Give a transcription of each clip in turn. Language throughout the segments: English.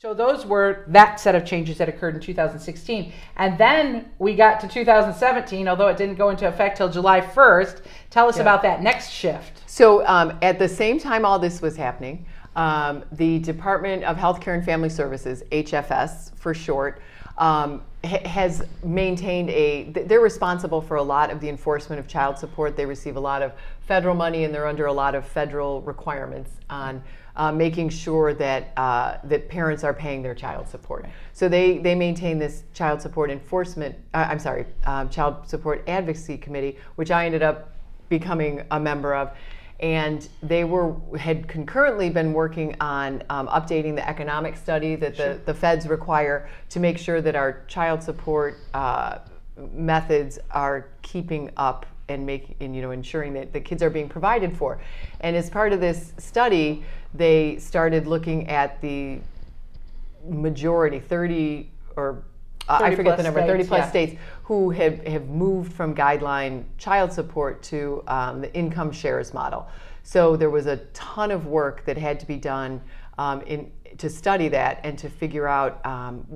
So those were that set of changes that occurred in 2016. And then we got to 2017, although it didn't go into effect till July 1st. Tell us about that next shift. So at the same time all this was happening, the Department of Healthcare and Family Services, HFS for short, has maintained they're responsible for a lot of the enforcement of child support. They receive a lot of federal money, and they're under a lot of federal requirements on making sure that that parents are paying their child support. So they maintain this child support child support advocacy committee, which I ended up becoming a member of. And they had concurrently been working on updating the economic study that the feds require to make sure that our child support methods are keeping up and ensuring that the kids are being provided for. And as part of this study, they started looking at the majority, 30 or I forget the number, 30 plus states who have moved from guideline child support to the income shares model. So there was a ton of work that had to be done to study that and to figure out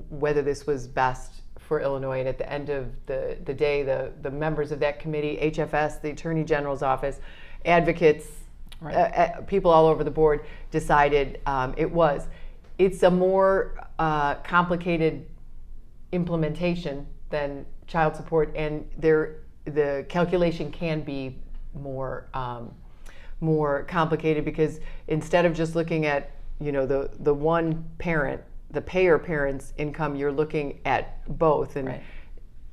whether this was best for Illinois. And at the end of the day, the members of that committee, HFS, the Attorney General's office, advocates, people all over the board decided it's a more complicated implementation than child support, and the calculation can be more complicated, because instead of just looking at the one parent, the payer parent's income, you're looking at both, and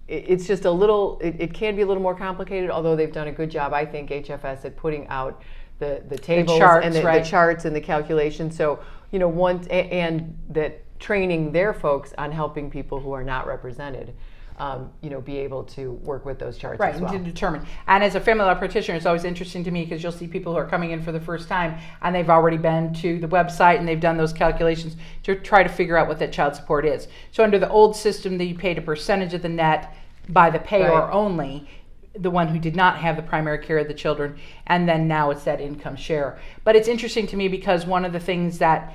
it's just it can be a little more complicated, although they've done a good job, I think, HFS, at putting out the tables and the charts and the calculations. So and that training their folks on helping people who are not represented, be able to work with those charts as well. And to determine. And as a family law practitioner, it's always interesting to me because you'll see people who are coming in for the first time and they've already been to the website and they've done those calculations to try to figure out what that child support is. So under the old system, that you paid a percentage of the net by the payer only, the one who did not have the primary care of the children, and then now it's that income share. But it's interesting to me because one of the things that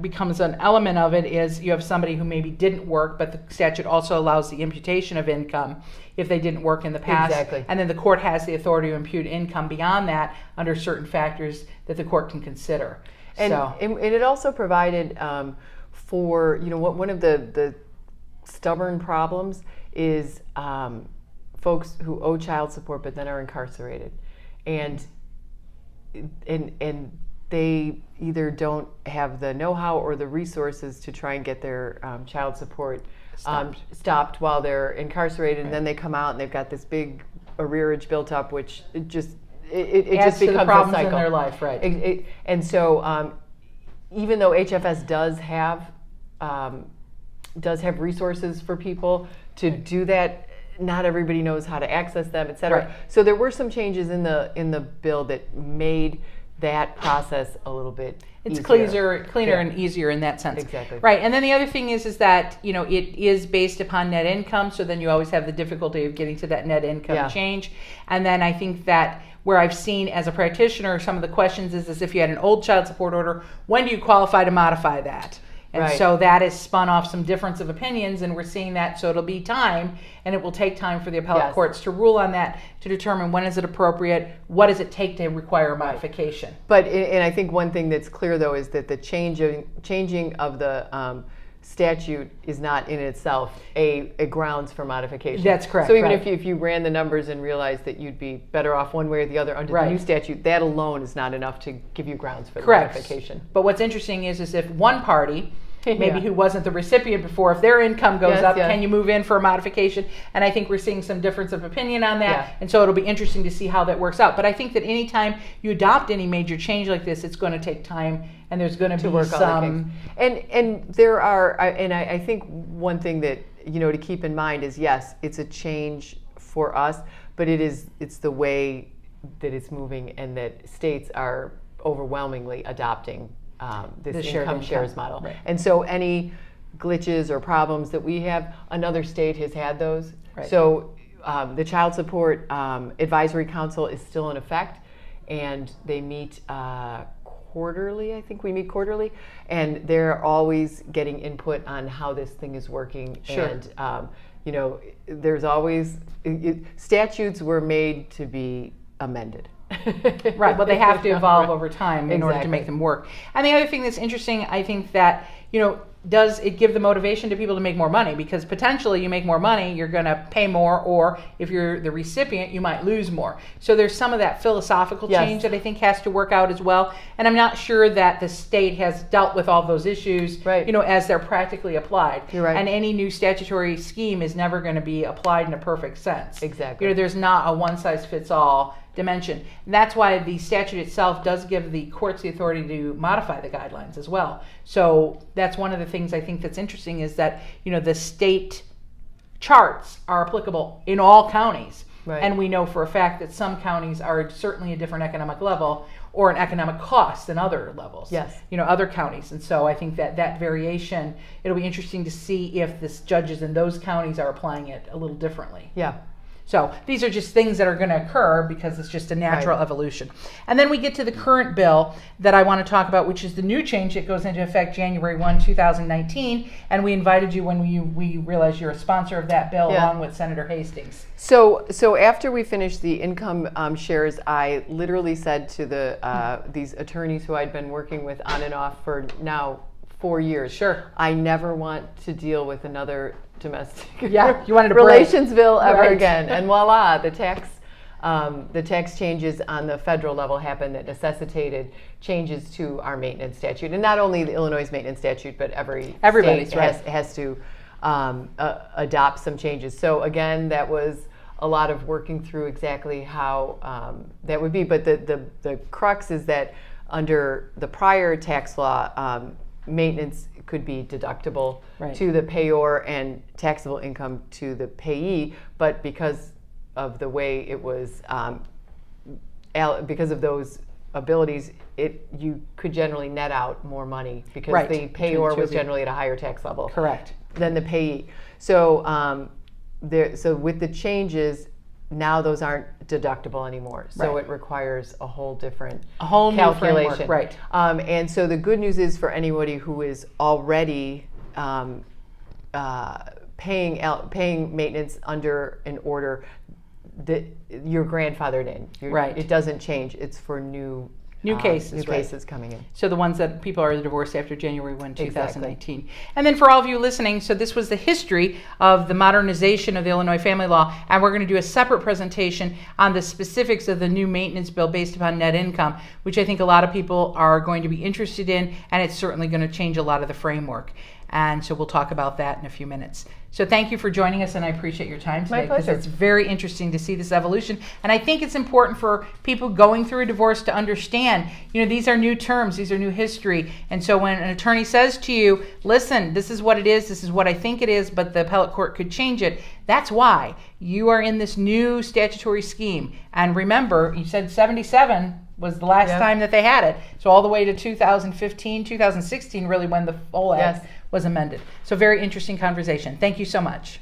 becomes an element of it is you have somebody who maybe didn't work, but the statute also allows the imputation of income if they didn't work in the past. Exactly. And then the court has the authority to impute income beyond that under certain factors that the court can consider. And it also provided for one of the stubborn problems is folks who owe child support but then are incarcerated, and they either don't have the know-how or the resources to try and get their child support stopped while they're incarcerated, and then they come out and they've got this big arrearage built up, which it just becomes the problems a cycle in their life, right? And so even though HFS does have resources for people to do that, not everybody knows how to access them, et cetera. Right. So there were some changes in the bill that made that process a little bit easier. cleaner and easier in that sense. Exactly. Right. And then the other thing is that it is based upon net income, so then you always have the difficulty of getting to that net income change. And then I think that where I've seen as a practitioner some of the questions is if you had an old child support order, when do you qualify to modify that? And so that has spun off some difference of opinions, and we're seeing that. So it'll be time, and it will take time for the appellate courts to rule on that, to determine when is it appropriate, what does it take to require a modification. But I think one thing that's clear, though, is that the changing of the statute is not in itself a grounds for modification. That's correct. So even if you ran the numbers and realized that you'd be better off one way or the other under the new statute, that alone is not enough to give you grounds for the modification. But what's interesting is if one party, maybe who wasn't the recipient before, if their income goes up, can you move in for a modification? And I think we're seeing some difference of opinion on that. And so it'll be interesting to see how that works out. But I think that anytime you adopt any major change like this, it's going to take time, and there's going to be some. And there are, and I think one thing that to keep in mind is, yes, it's a change for us, but it's the way that it's moving, and that states are overwhelmingly adopting this income shares model. Right. And so any glitches or problems that we have, another state has had those. Right. So the Child Support Advisory Council is still in effect, and they meet quarterly. I think we meet quarterly, and they're always getting input on how this thing is working. Sure. And there's always statutes were made to be amended. Right, well, they have to evolve over time in order to Exactly. make them work. And the other thing that's interesting, I think that, does it give the motivation to people to make more money? Because potentially you make more money, you're going to pay more, or if you're the recipient, you might lose more. So there's some of that philosophical Yes. change that I think has to work out as well. And I'm not sure that the state has dealt with all those issues, Right. as they're practically applied. You're right. And any new statutory scheme is never going to be applied in a perfect sense. Exactly. There's not a one-size-fits-all dimension. And that's why the statute itself does give the courts the authority to modify the guidelines as well. So that's one of the things I think that's interesting, is that the state charts are applicable in all counties. Right. And we know for a fact that some counties are certainly a different economic level or an economic cost than other levels. Yes. Other counties. And so I think that variation, it'll be interesting to see if the judges in those counties are applying it a little differently. Yeah. So these are just things that are going to occur because it's just a natural Right. evolution. And then we get to the current bill that I want to talk about, which is the new change that goes into effect January 1, 2019. And we invited you when we realized you're a sponsor of that bill, Yeah. along with Senator Hastings. So after we finished the income shares, I literally said to these attorneys who I'd been working with on and off for now 4 years, Sure. I never want to deal with another domestic Yeah, you wanted a break. relations bill ever Right. again. And voila, the tax changes on the federal level happened that necessitated changes to our maintenance statute, and not only the Illinois maintenance statute, but Everybody's, state right. has to adopt some changes. So again, that was a lot of working through exactly how that would be. But the crux is that under the prior tax law, maintenance could be deductible Right. to the payor and taxable income to the payee. But because of the way it was, because of those abilities, you could generally net out more money because Right. the payor To was the- generally at a higher tax level Correct. than the payee. So so with the changes, now those aren't deductible anymore. So Right. it requires a whole different A whole new calculation. framework, right. And so the good news is for anybody who is already paying maintenance under an order, that you're grandfathered in. Right. It doesn't change. It's for new cases, right. cases coming in. So the ones that people are divorced after January 1, 2019. And then for all of you listening, so this was the history of the modernization of the Illinois family law, and we're going to do a separate presentation on the specifics of the new maintenance bill based upon net income, which I think a lot of people are going to be interested in, and it's certainly going to change a lot of the framework. And so we'll talk about that in a few minutes. So thank you for joining us, and I appreciate your time today. My pleasure. Because it's very interesting to see this evolution. And I think it's important for people going through a divorce to understand, these are new terms, these are new history. And so when an attorney says to you, listen, this is what it is, this is what I think it is, but the appellate court could change it, that's why you are in this new statutory scheme. And remember, you said 77 was the last time that they had it. So all the way to 2015, 2016, really when the whole act was amended. So very interesting conversation. Thank you so much.